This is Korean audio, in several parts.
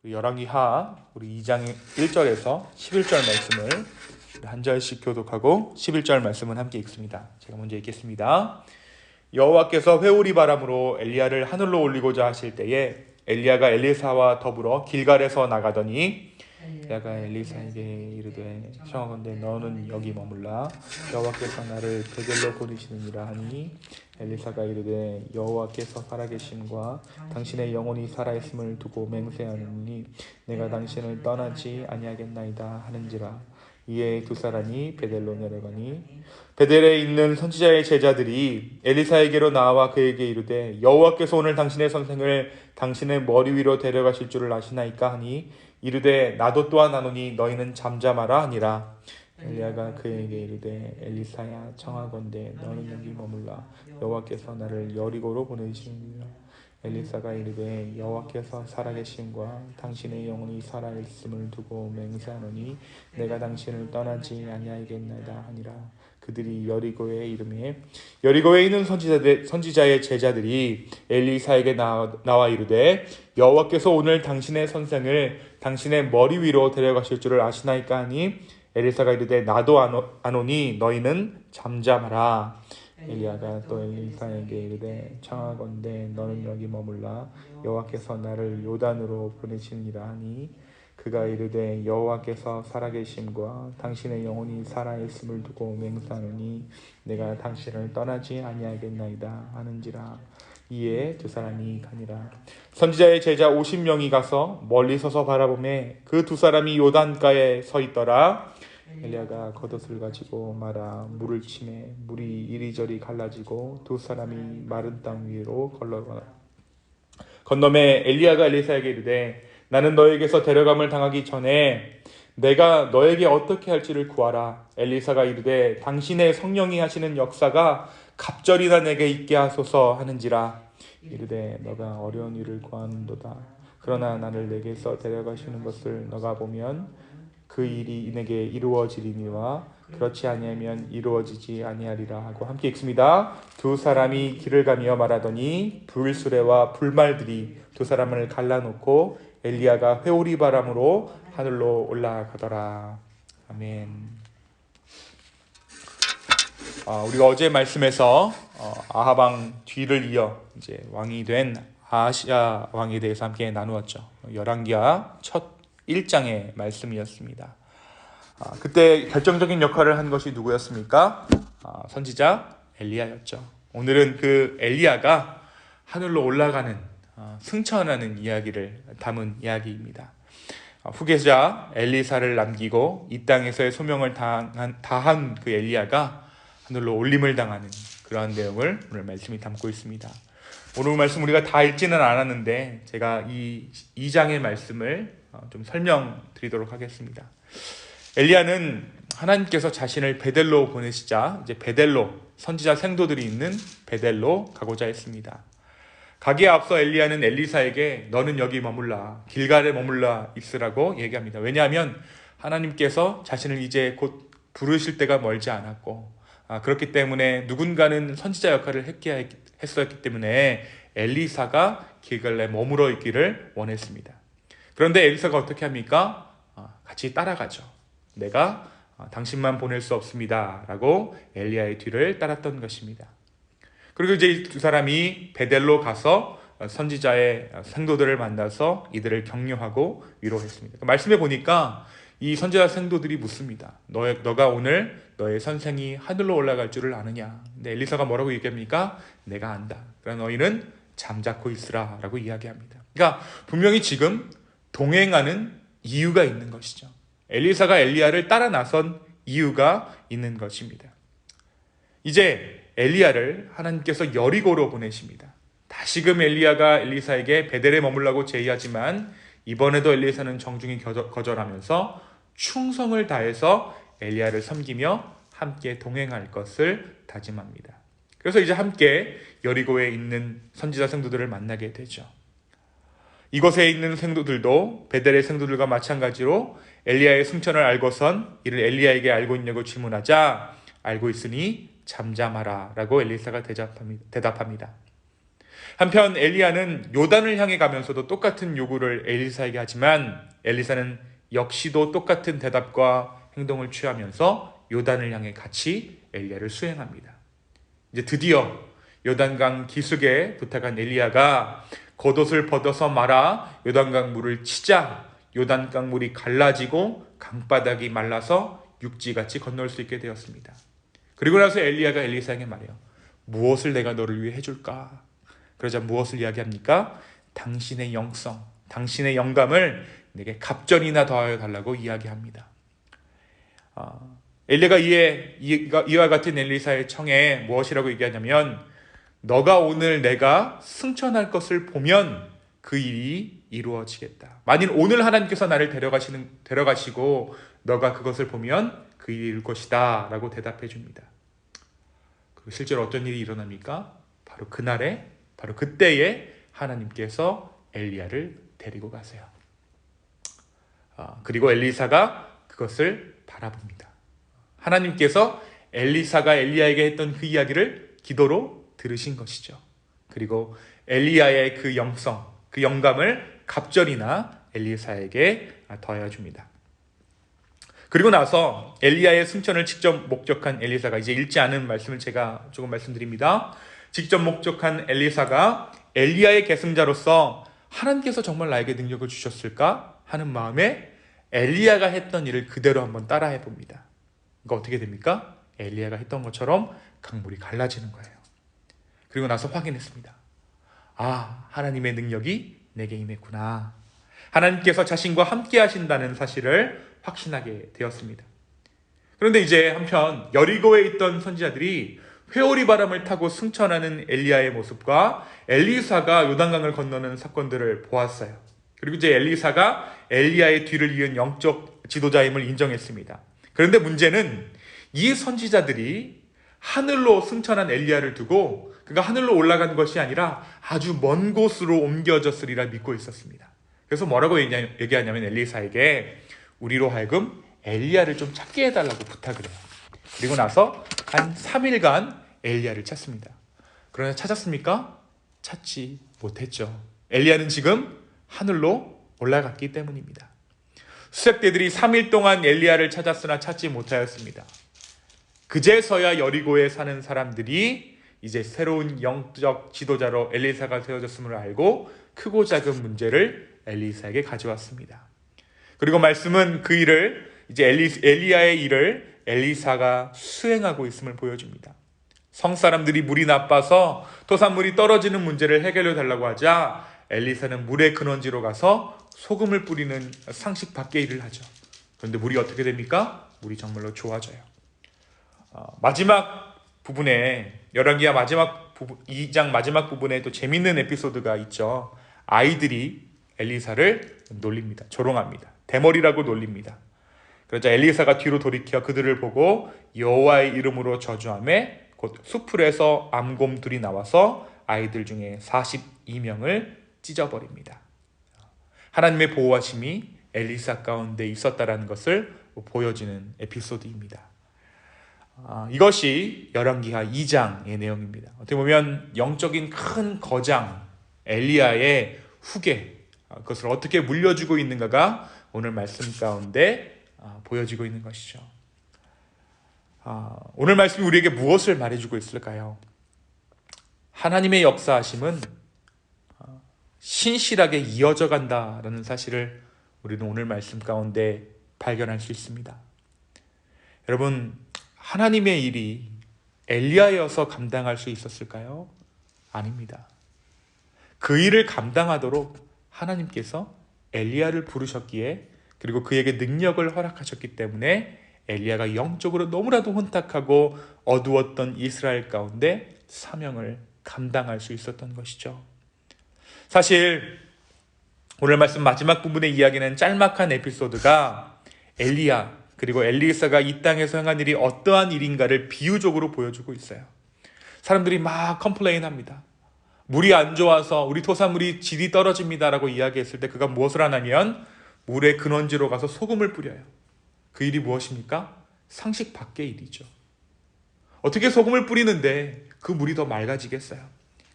우리 열왕기하 우리 2장 1절에서 11절 말씀을 한 절씩 교독하고 11절 말씀은 함께 읽습니다. 제가 먼저 읽겠습니다. 여호와께서 회오리 바람으로 엘리야를 하늘로 올리고자 하실 때에 엘리야가 엘리사와 더불어 길갈에서 나가더니 엘리야가 엘리사에게 이르되 청하건대 너는 여기 머물라 여호와께서 나를 베델로 보내시느니라 하니 엘리사가 이르되 여호와께서 살아계심과 당신의 영혼이 살아있음을 두고 맹세하노니 내가 당신을 떠나지 아니하겠나이다 하는지라. 이에 두 사람이 베델로 내려가니 베델에 있는 선지자의 제자들이 엘리사에게로 나와 그에게 이르되 여호와께서 오늘 당신의 선생을 당신의 머리 위로 데려가실 줄을 아시나이까 하니 이르되 나도 또한 아노니 너희는 잠잠하라 하니라. 엘리야가 그에게 이르되 엘리사야 청하건대 너는 여기 머물라 여호와께서 나를 여리고로 보내시느니라. 엘리사가 이르되 여호와께서 살아계심과 당신의 영혼이 살아있음을 두고 맹세하노니 내가 당신을 떠나지 아니하겠나이다 하니라. 그들이 여리고에 이르매 여리고에 있는 선지자의 제자들이 엘리사에게 나와 이르되 여호와께서 오늘 당신의 선생을 당신의 머리 위로 데려가실 줄을 아시나이까 하니 엘리사가 이르되 나도 아노니 너희는 잠잠하라. 엘리야가 또 엘리사에게 이르되 청하건대 너는 여기 머물라 여호와께서 나를 요단으로 보내시니라 하니 그가 이르되 여호와께서 살아계심과 당신의 영혼이 살아있음을 두고 맹세하노니 내가 당신을 떠나지 아니하겠나이다 하는지라. 이에 두 사람이 가니라. 선지자의 제자 50명이 가서 멀리 서서 바라보매 그 두 사람이 요단가에 서 있더라. 엘리야가 겉옷을 가지고 말아 물을 치매 물이 이리저리 갈라지고 두 사람이 마른 땅 위로 건너매 엘리야가 엘리사에게 이르되 나는 너에게서 데려감을 당하기 전에 내가 너에게 어떻게 할지를 구하라. 엘리사가 이르되 당신의 성령이 하시는 역사가 갑절이나 내게 있게 하소서 하는지라. 이르되 너가 어려운 일을 구하는도다. 그러나 나를 내게서 데려가시는 것을 너가 보면 그 일이 내게 이루어지리니와 그렇지 아니하면 이루어지지 아니하리라 하고 함께 읽습니다. 두 사람이 길을 가며 말하더니 불수레와 불말들이 두 사람을 갈라놓고 엘리야가 회오리 바람으로 하늘로 올라가더라. 아멘. 우리가 어제 말씀에서 아합 왕 뒤를 이어 이제 왕이 된 아하시야 왕에 대해서 함께 나누었죠. 열왕기하 첫 1장의 말씀이었습니다. 그때 결정적인 역할을 한 것이 누구였습니까? 선지자 엘리야였죠. 오늘은 그 엘리야가 하늘로 올라가는 승천하는 이야기를 담은 이야기입니다. 후계자 엘리사를 남기고 이 땅에서의 소명을 다한 그 엘리야가 하늘로 올림을 당하는 그러한 내용을 오늘 말씀이 담고 있습니다. 오늘 말씀 우리가 다 읽지는 않았는데 제가 이 2장의 말씀을 좀 설명드리도록 하겠습니다. 엘리야는 하나님께서 자신을 베델로 보내시자 이제 베델로 선지자 생도들이 있는 베델로 가고자 했습니다. 가기에 앞서 엘리야는 엘리사에게 너는 여기 머물라 길갈에 머물라 있으라고 얘기합니다. 왜냐하면 하나님께서 자신을 이제 곧 부르실 때가 멀지 않았고 그렇기 때문에 누군가는 선지자 역할을 했었기 때문에 엘리사가 길갈에 머물러 있기를 원했습니다. 그런데 엘리사가 어떻게 합니까? 같이 따라가죠. 내가 당신만 보낼 수 없습니다 라고 엘리야의 뒤를 따랐던 것입니다. 그리고 이제 두 사람이 베델로 가서 선지자의 생도들을 만나서 이들을 격려하고 위로했습니다. 말씀해 보니까 이 선지자 생도들이 묻습니다. 너가 오늘 너의 선생이 하늘로 올라갈 줄을 아느냐? 근데 엘리사가 뭐라고 얘기합니까? 내가 안다. 그러나 너희는 잠자코 있으라 라고 이야기합니다. 그러니까 분명히 지금 동행하는 이유가 있는 것이죠. 엘리사가 엘리야를 따라 나선 이유가 있는 것입니다. 이제 엘리야를 하나님께서 여리고로 보내십니다. 다시금 엘리야가 엘리사에게 베델에 머물라고 제의하지만 이번에도 엘리사는 정중히 거절하면서 충성을 다해서 엘리야를 섬기며 함께 동행할 것을 다짐합니다. 그래서 이제 함께 여리고에 있는 선지자 생도들을 만나게 되죠. 이곳에 있는 생도들도 베델의 생도들과 마찬가지로 엘리야의 승천을 알고선 이를 엘리야에게 알고 있냐고 질문하자 알고 있으니 잠잠하라 라고 엘리사가 대답합니다. 한편 엘리야는 요단을 향해 가면서도 똑같은 요구를 엘리사에게 하지만 엘리사는 역시도 똑같은 대답과 행동을 취하면서 요단을 향해 같이 엘리야를 수행합니다. 이제 드디어 요단강 기슭에 도착한 엘리야가 겉옷을 벗어서 말아 요단강 물을 치자 요단강 물이 갈라지고 강바닥이 말라서 육지같이 건널 수 있게 되었습니다. 그리고 나서 엘리야가 엘리사에게 말해요. 무엇을 내가 너를 위해 해줄까? 그러자 무엇을 이야기합니까? 당신의 영성, 당신의 영감을 내게 갑절이나 더하여 달라고 이야기합니다. 엘리야가 이와 같은 엘리사의 청에 무엇이라고 얘기하냐면 너가 오늘 내가 승천할 것을 보면 그 일이 이루어지겠다. 만일 오늘 하나님께서 나를 데려가시고 너가 그것을 보면 그 일이 이룰 것이다 라고 대답해 줍니다. 그리고 실제로 어떤 일이 일어납니까? 바로 그날에 바로 그때에 하나님께서 엘리야를 데리고 가세요. 그리고 엘리사가 그것을 바라봅니다. 하나님께서 엘리사가 엘리야에게 했던 그 이야기를 기도로 들으신 것이죠. 그리고 엘리야의 그 영성, 그 영감을 갑절이나 엘리사에게 더하여 줍니다. 그리고 나서 엘리야의 승천을 직접 목격한 엘리사가 이제 읽지 않은 말씀을 제가 조금 말씀드립니다. 직접 목격한 엘리사가 엘리야의 계승자로서 하나님께서 정말 나에게 능력을 주셨을까 하는 마음에 엘리야가 했던 일을 그대로 한번 따라해 봅니다. 그러니까 어떻게 됩니까? 엘리야가 했던 것처럼 강물이 갈라지는 거예요. 그리고 나서 확인했습니다. 하나님의 능력이 내게 임했구나. 하나님께서 자신과 함께 하신다는 사실을 확신하게 되었습니다. 그런데 이제 한편 여리고에 있던 선지자들이 회오리 바람을 타고 승천하는 엘리야의 모습과 엘리사가 요단강을 건너는 사건들을 보았어요. 그리고 이제 엘리사가 엘리야의 뒤를 이은 영적 지도자임을 인정했습니다. 그런데 문제는 이 선지자들이 하늘로 승천한 엘리야를 두고 그가 하늘로 올라간 것이 아니라 아주 먼 곳으로 옮겨졌으리라 믿고 있었습니다. 그래서 뭐라고 얘기하냐면 엘리사에게 우리로 하여금 엘리야를 좀 찾게 해달라고 부탁을 해요. 그리고 나서 한 3일간 엘리야를 찾습니다. 그러나 찾았습니까? 찾지 못했죠. 엘리야는 지금 하늘로 올라갔기 때문입니다. 수색대들이 3일 동안 엘리야를 찾았으나 찾지 못하였습니다. 그제서야 여리고에 사는 사람들이 이제 새로운 영적 지도자로 엘리사가 세워졌음을 알고 크고 작은 문제를 엘리사에게 가져왔습니다. 그리고 말씀은 그 일을 이제 엘리야의 일을 엘리사가 수행하고 있음을 보여줍니다. 성사람들이 물이 나빠서 토산물이 떨어지는 문제를 해결해 달라고 하자 엘리사는 물의 근원지로 가서 소금을 뿌리는 상식 밖의 일을 하죠. 그런데 물이 어떻게 됩니까? 물이 정말로 좋아져요. 마지막 부분에 열왕기하 2장 마지막 부분에 또 재밌는 에피소드가 있죠. 아이들이 엘리사를 놀립니다. 조롱합니다. 대머리라고 놀립니다. 그러자 엘리사가 뒤로 돌이켜 그들을 보고 여호와의 이름으로 저주하며 곧 수풀에서 암곰들이 나와서 아이들 중에 42명을 찢어버립니다. 하나님의 보호하심이 엘리사 가운데 있었다라는 것을 보여주는 에피소드입니다. 이것이 열왕기하 2장의 내용입니다. 어떻게 보면 영적인 큰 거장 엘리야의 후계, 그것을 어떻게 물려주고 있는가가 오늘 말씀 가운데 보여지고 있는 것이죠. 오늘 말씀이 우리에게 무엇을 말해주고 있을까요? 하나님의 역사하심은 신실하게 이어져 간다라는 사실을 우리는 오늘 말씀 가운데 발견할 수 있습니다. 여러분, 하나님의 일이 엘리야여서 감당할 수 있었을까요? 아닙니다. 그 일을 감당하도록 하나님께서 엘리야를 부르셨기에 그리고 그에게 능력을 허락하셨기 때문에 엘리야가 영적으로 너무나도 혼탁하고 어두웠던 이스라엘 가운데 사명을 감당할 수 있었던 것이죠. 사실 오늘 말씀 마지막 부분의 이야기는 짤막한 에피소드가 엘리야 그리고 엘리사가 이 땅에서 행한 일이 어떠한 일인가를 비유적으로 보여주고 있어요. 사람들이 막 컴플레인합니다. 물이 안 좋아서 우리 토사물이 질이 떨어집니다라고 이야기했을 때 그가 무엇을 하냐면 물의 근원지로 가서 소금을 뿌려요. 그 일이 무엇입니까? 상식 밖의 일이죠. 어떻게 소금을 뿌리는데 그 물이 더 맑아지겠어요?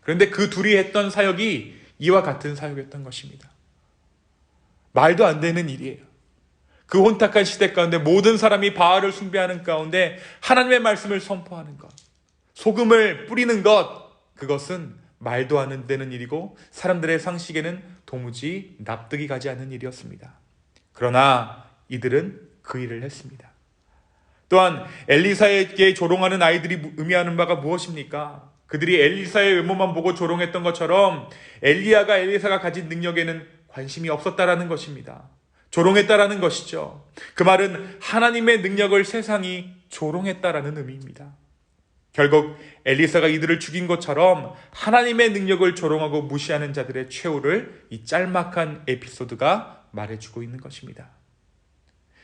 그런데 그 둘이 했던 사역이 이와 같은 사역이었던 것입니다. 말도 안 되는 일이에요. 그 혼탁한 시대 가운데 모든 사람이 바알을 숭배하는 가운데 하나님의 말씀을 선포하는 것, 소금을 뿌리는 것, 그것은 말도 안 되는 일이고 사람들의 상식에는 도무지 납득이 가지 않는 일이었습니다. 그러나 이들은 그 일을 했습니다. 또한 엘리사에게 조롱하는 아이들이 의미하는 바가 무엇입니까? 그들이 엘리사의 외모만 보고 조롱했던 것처럼 엘리사가 가진 능력에는 관심이 없었다라는 것입니다. 조롱했다라는 것이죠. 그 말은 하나님의 능력을 세상이 조롱했다라는 의미입니다. 결국 엘리사가 이들을 죽인 것처럼 하나님의 능력을 조롱하고 무시하는 자들의 최후를 이 짤막한 에피소드가 말해주고 있는 것입니다.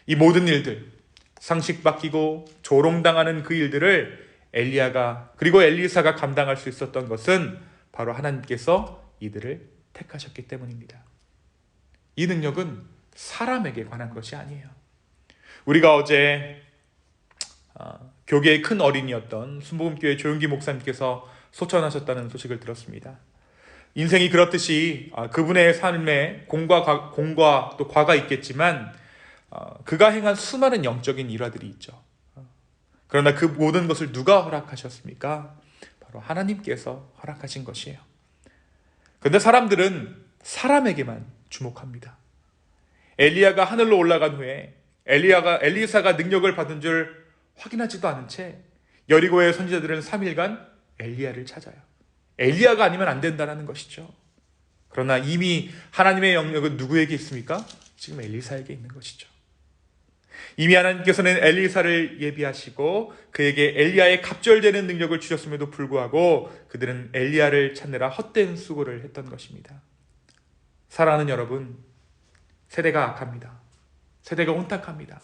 이 모든 일들, 상식 바뀌고 조롱당하는 그 일들을 그리고 엘리사가 감당할 수 있었던 것은 바로 하나님께서 이들을 택하셨기 때문입니다. 이 능력은 사람에게 관한 것이 아니에요. 우리가 어제 교계의 큰 어린이였던 순복음교회 조용기 목사님께서 소천하셨다는 소식을 들었습니다. 인생이 그렇듯이 그분의 삶에 공과 또 과가 있겠지만 그가 행한 수많은 영적인 일화들이 있죠. 그러나 그 모든 것을 누가 허락하셨습니까? 바로 하나님께서 허락하신 것이에요. 그런데 사람들은 사람에게만 주목합니다. 엘리야가 하늘로 올라간 후에 엘리사가 능력을 받은 줄 확인하지도 않은 채 여리고의 선지자들은 3일간 엘리야를 찾아요. 엘리야가 아니면 안 된다는 것이죠. 그러나 이미 하나님의 영역은 누구에게 있습니까? 지금 엘리사에게 있는 것이죠. 이미 하나님께서는 엘리사를 예비하시고 그에게 엘리야의 갑절되는 능력을 주셨음에도 불구하고 그들은 엘리야를 찾느라 헛된 수고를 했던 것입니다. 사랑하는 여러분, 세대가 악합니다. 세대가 혼탁합니다.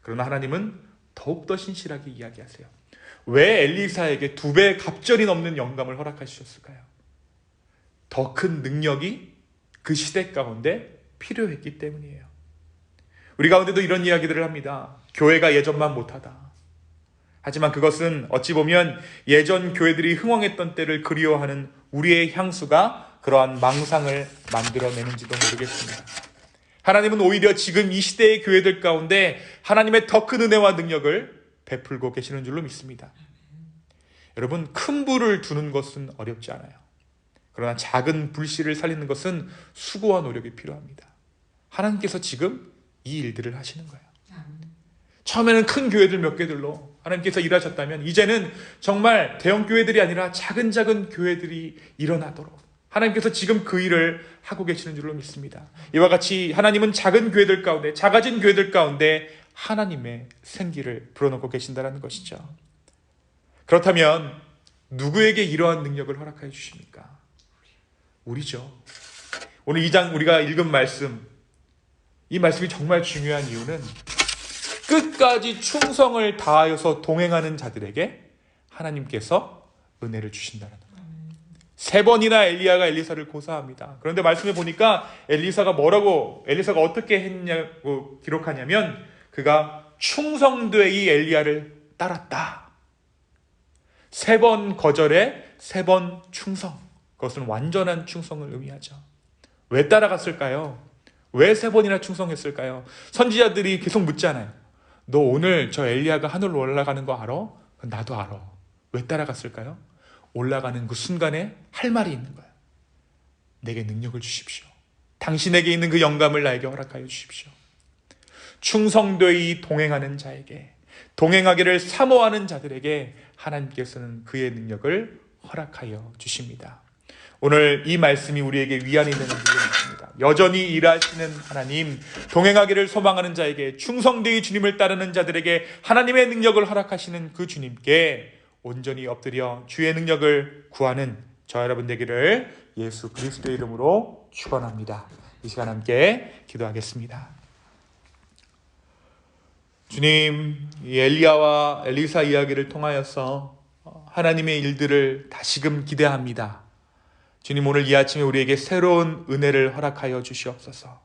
그러나 하나님은 더욱더 신실하게 이야기하세요. 왜 엘리사에게 2배 갑절이 넘는 영감을 허락하셨을까요? 더 큰 능력이 그 시대 가운데 필요했기 때문이에요. 우리 가운데도 이런 이야기들을 합니다. 교회가 예전만 못하다. 하지만 그것은 어찌 보면 예전 교회들이 흥왕했던 때를 그리워하는 우리의 향수가 그러한 망상을 만들어내는지도 모르겠습니다. 하나님은 오히려 지금 이 시대의 교회들 가운데 하나님의 더 큰 은혜와 능력을 베풀고 계시는 줄로 믿습니다. 여러분, 큰 불을 두는 것은 어렵지 않아요. 그러나 작은 불씨를 살리는 것은 수고와 노력이 필요합니다. 하나님께서 지금 이 일들을 하시는 거예요. 처음에는 큰 교회들 몇 개들로 하나님께서 일하셨다면 이제는 정말 대형 교회들이 아니라 작은 교회들이 일어나도록 하나님께서 지금 그 일을 하고 계시는 줄로 믿습니다. 이와 같이 하나님은 작은 교회들 가운데, 작아진 교회들 가운데 하나님의 생기를 불어넣고 계신다는 것이죠. 그렇다면 누구에게 이러한 능력을 허락하여 주십니까? 우리죠. 오늘 2장 우리가 읽은 말씀, 이 말씀이 정말 중요한 이유는 끝까지 충성을 다하여서 동행하는 자들에게 하나님께서 은혜를 주신다는 거예요. 3번이나 엘리야가 엘리사를 고사합니다. 그런데 말씀에 보니까 엘리사가 어떻게 했냐고 기록하냐면 그가 충성되이 엘리야를 따랐다. 3번 거절에 3번 충성. 그것은 완전한 충성을 의미하죠. 왜 따라갔을까요? 왜 3번이나 충성했을까요? 선지자들이 계속 묻잖아요. 너 오늘 저 엘리야가 하늘로 올라가는 거 알아? 나도 알아. 왜 따라갔을까요? 올라가는 그 순간에 할 말이 있는 거예요. 내게 능력을 주십시오. 당신에게 있는 그 영감을 나에게 허락하여 주십시오. 충성되이 동행하는 자에게, 동행하기를 사모하는 자들에게 하나님께서는 그의 능력을 허락하여 주십니다. 오늘 이 말씀이 우리에게 위안이 되는 줄로 믿습니다. 여전히 일하시는 하나님, 동행하기를 소망하는 자에게, 충성되이 주님을 따르는 자들에게 하나님의 능력을 허락하시는 그 주님께 온전히 엎드려 주의 능력을 구하는 저 여러분 되기를 예수 그리스도의 이름으로 축원합니다. 이 시간 함께 기도하겠습니다. 주님, 이 엘리야와 엘리사 이야기를 통하여서 하나님의 일들을 다시금 기대합니다. 주님, 오늘 이 아침에 우리에게 새로운 은혜를 허락하여 주시옵소서.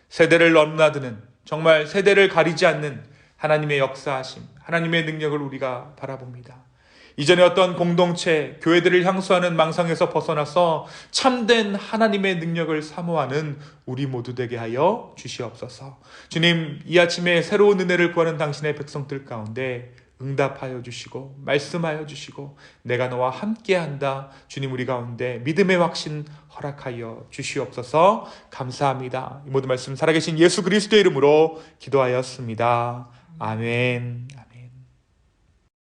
세대를 넘나드는, 정말 세대를 가리지 않는 하나님의 역사하심, 하나님의 능력을 우리가 바라봅니다. 이전에 어떤 공동체, 교회들을 향수하는 망상에서 벗어나서 참된 하나님의 능력을 사모하는 우리 모두 되게 하여 주시옵소서. 주님, 이 아침에 새로운 은혜를 구하는 당신의 백성들 가운데 응답하여 주시고 말씀하여 주시고 내가 너와 함께한다. 주님, 우리 가운데 믿음의 확신 허락하여 주시옵소서. 감사합니다. 이 모든 말씀 살아계신 예수 그리스도의 이름으로 기도하였습니다. 아멘.